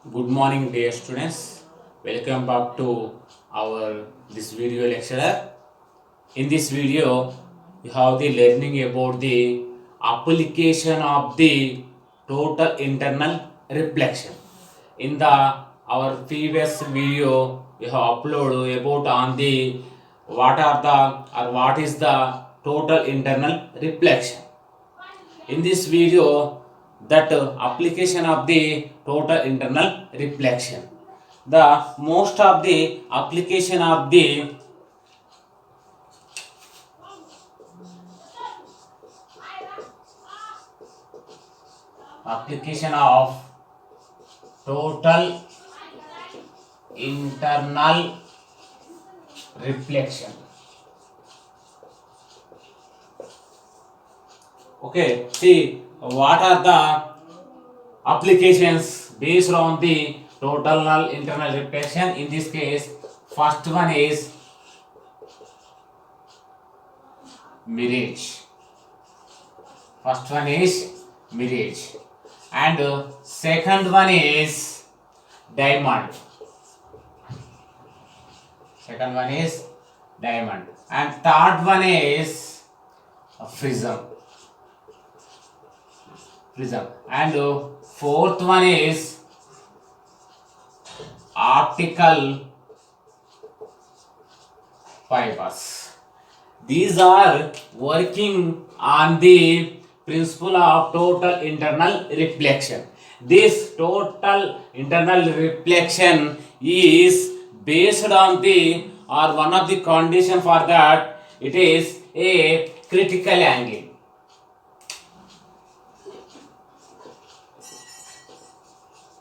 Good morning, dear students. Welcome back to our this video lecture. In this video, we have the learning about the application of the total internal reflection. In the our previous video, we have uploaded about on the what is the total internal reflection. In this video, that application of the total internal reflection, the most of the application of the application of total internal reflection. Okay, see what are the applications based on the total internal reflection. In this case, first one is mirage. First one is mirage, and second one is diamond. Second one is diamond, and third one is a prism. Prism, and fourth one is optical fibers. These are working on the principle of total internal reflection. This total internal reflection is based on the or one of the condition for that, it is a critical angle.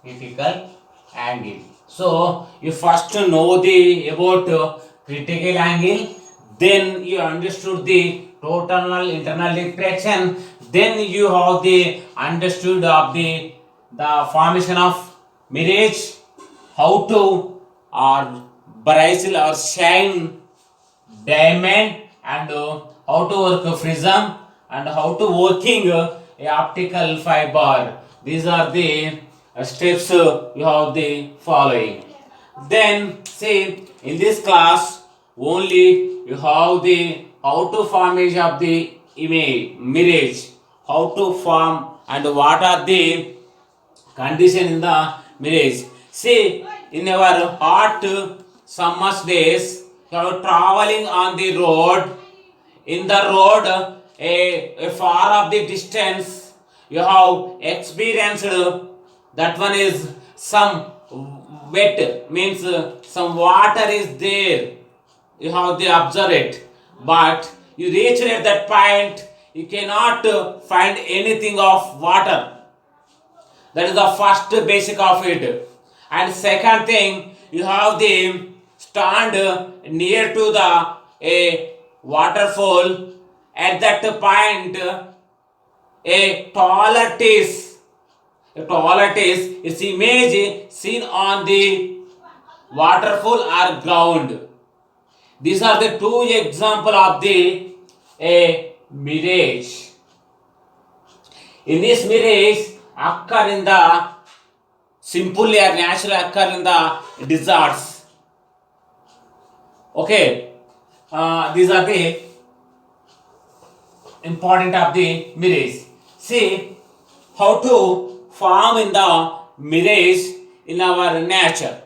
Critical angle. So you first know the about critical angle, then you understood the total internal reflection, then you have the understood of the formation of mirage, how to or bristle or shine diamond, and how to work a prism, and how to working a optical fiber. These are the steps you have the following. Then see, in this class only you have the how to formation of the image mirage, how to form and what are the condition in the mirage. See, in our hot summer days, you are traveling on the road. In the road, a far of the distance, you have experienced that one is some wet, means some water is there. You have the observe it, but you reach at that point, you cannot find anything of water. That is the first basic of it. And second thing, you have the stand near to the a waterfall. At that point, a toilet is its image seen on the waterfall or ground. These are the two example of the a mirage. In this mirage occur in the simply or naturally occur in the deserts. Okay, these are the important of the mirage. See how to form in the mirage in our nature.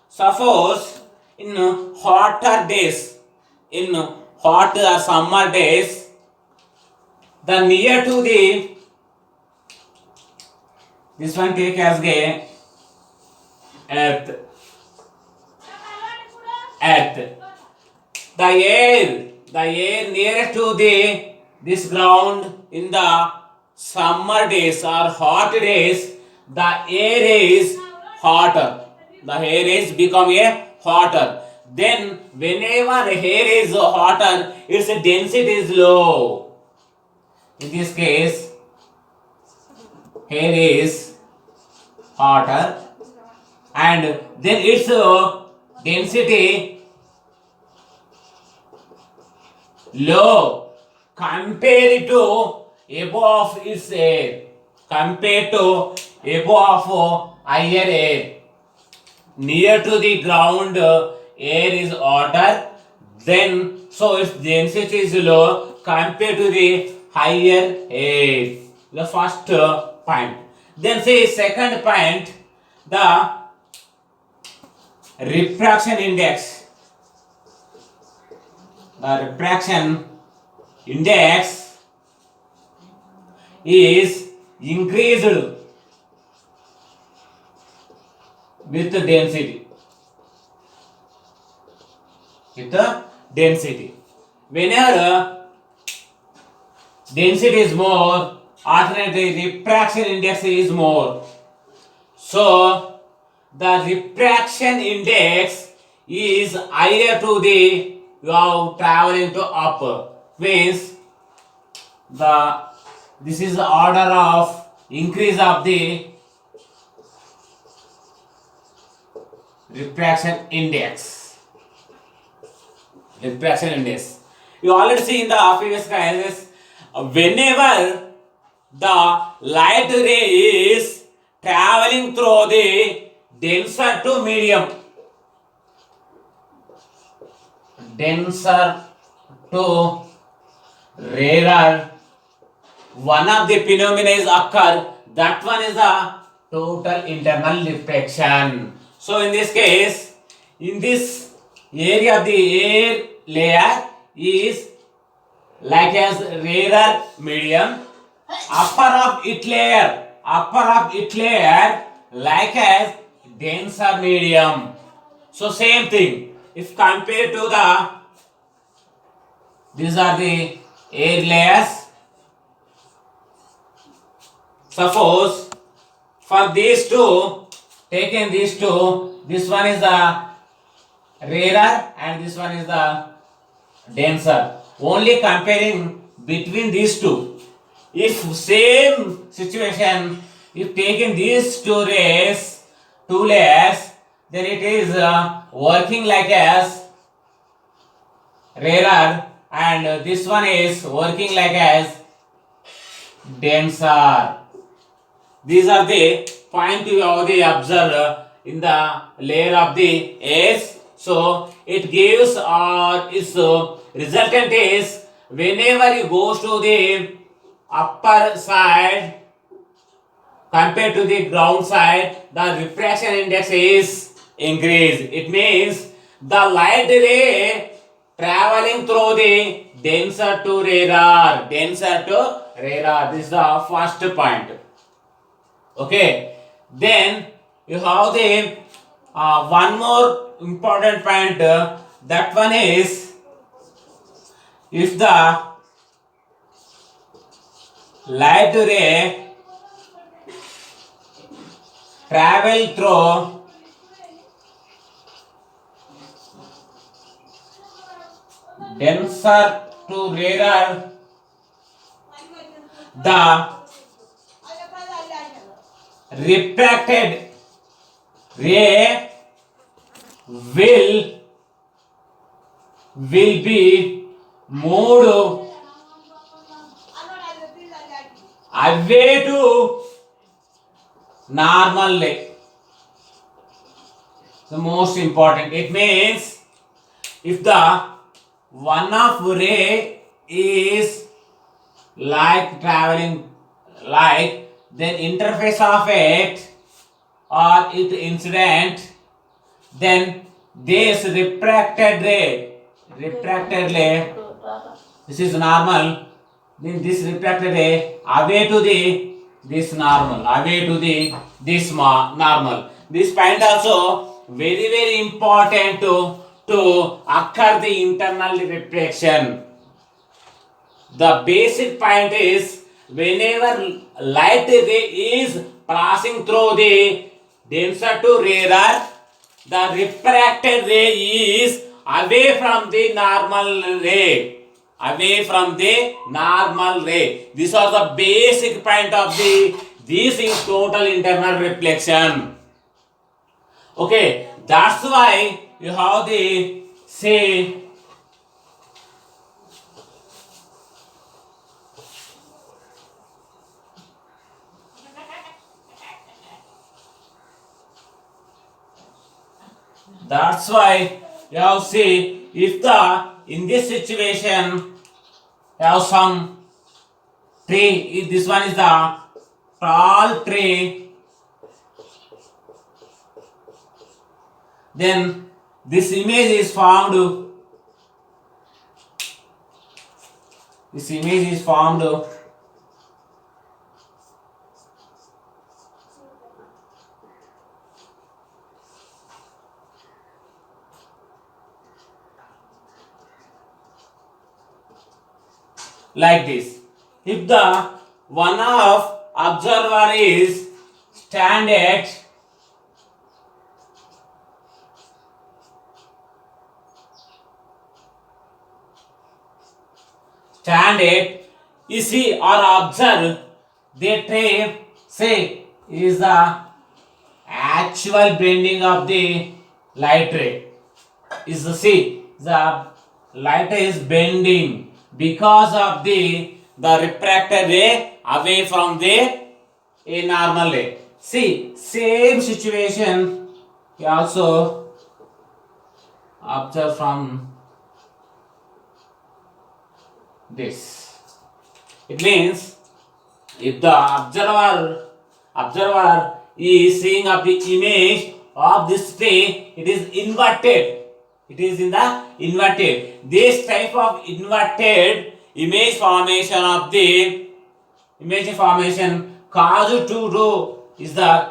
Suppose in hotter days, in hot or summer days, the near to the this one take as a earth. Earth. The air near to the this ground in the summer days or hot days, the air is hotter. The air is become a hotter. Then whenever air is hotter, its density is low. In this case, air is hotter, and then its density low compared to above its air, compared to above higher air. near to the ground air is hotter, then so its density is low compared to the higher air. The first point. Then say second point, the refraction index. The refraction index is increased with the density. With the density. Whenever density is more, alternately refraction index is more. So the refraction index is higher to the you are traveling to upper, means the this is the order of increase of the refraction index. Refraction index. You already see in the previous classes, whenever the light ray is traveling through the denser to medium, denser to rarer, one of the phenomena is occur, that one is the total internal refraction. So in this case, in this area the air layer is like as rarer medium, upper of it layer like as denser medium. So same thing, if compared to the these are the air layers. Suppose for these two, taken these two, this one is the rarer and this one is the denser. Only comparing between these two. If same situation, if taken these two layers, then it is working like as rarer and this one is working like as denser. These are the point you already observed in the layer of the S. So it gives or its resultant is whenever you goes to the upper side compared to the ground side, the refraction index is increased. It means the light ray traveling through the denser to rarer, This is the first point. Okay, then you have the one more important point. That one is if the light ray travel through denser to rarer, the refracted ray will be moved away to normal ray. The most important, it means if the one of ray is like traveling like, then interface of it or it incident, then this refracted ray, this is normal, then this refracted ray away to the this normal, normal. This point also very important to occur the internal refraction. The basic point is whenever light ray is passing through the denser to rarer, the refracted ray is away from the normal ray. These are the basic point of this is total internal reflection. Okay, that's why you have the say That's why you have see if the in this situation you have some tree. If this one is the tall tree, then this image is formed. This image is formed like this. If the one of observer is stand at you see or observe the tray say is the actual bending of the light ray is the see the light ray is bending because of the refracted ray away from the a normal ray. See same situation you also observe from this. It means if the observer is seeing of the image of this tree, it is inverted. It is in the inverted. This type of inverted image formation of the image formation caused to do is the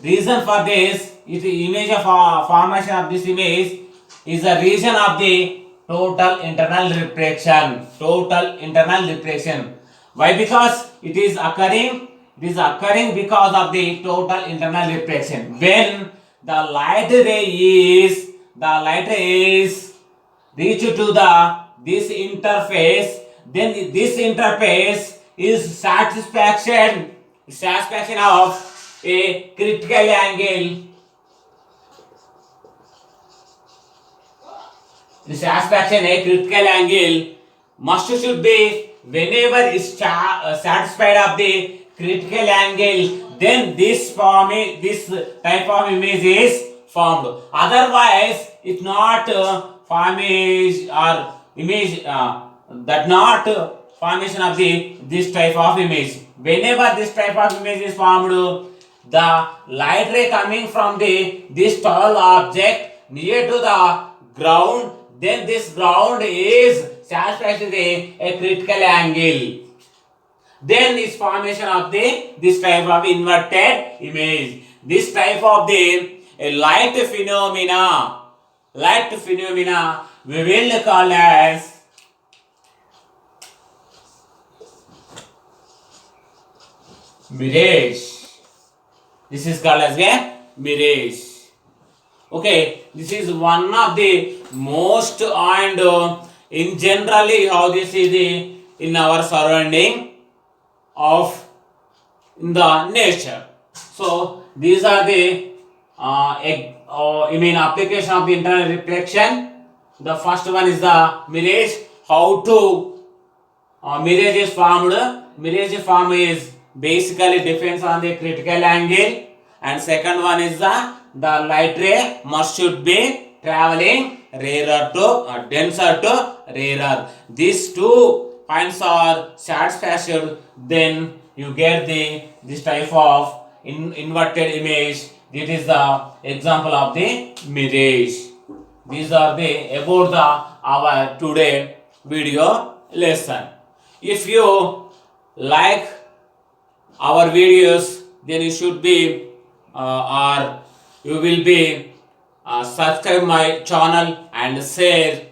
reason for this. It image of formation of this image is the reason of the total internal refraction. Total internal refraction. Why? Because it is occurring. It is occurring because of the total internal refraction. When the light ray is reached to the this interface, then this interface is satisfaction of a critical angle. This satisfaction a critical angle must should be whenever is satisfied of the critical angle, then this type of image is formed. Otherwise, it's not formation or image that not formation of the this type of image. Whenever this type of image is formed, the light ray coming from the this tall object near to the ground, then this ground is satisfied a critical angle. Then is formation of the this type of inverted image. This type of the light phenomena we will call as mirage. This is called as a mirage. Okay, this is one of the most and in generally how this is the in our surrounding of in the nature. So these are the application of the internal reflection. The first one is the mirage. How to mirage is formed? Mirage form is basically depends on the critical angle, and second one is the light ray must should be traveling rarer to denser to rarer. These 2 points are satisfied, then you get this type of inverted image. This is the example of the mirage. These are the about the our today video lesson. If you like our videos, then you should be or you will be subscribe my channel and share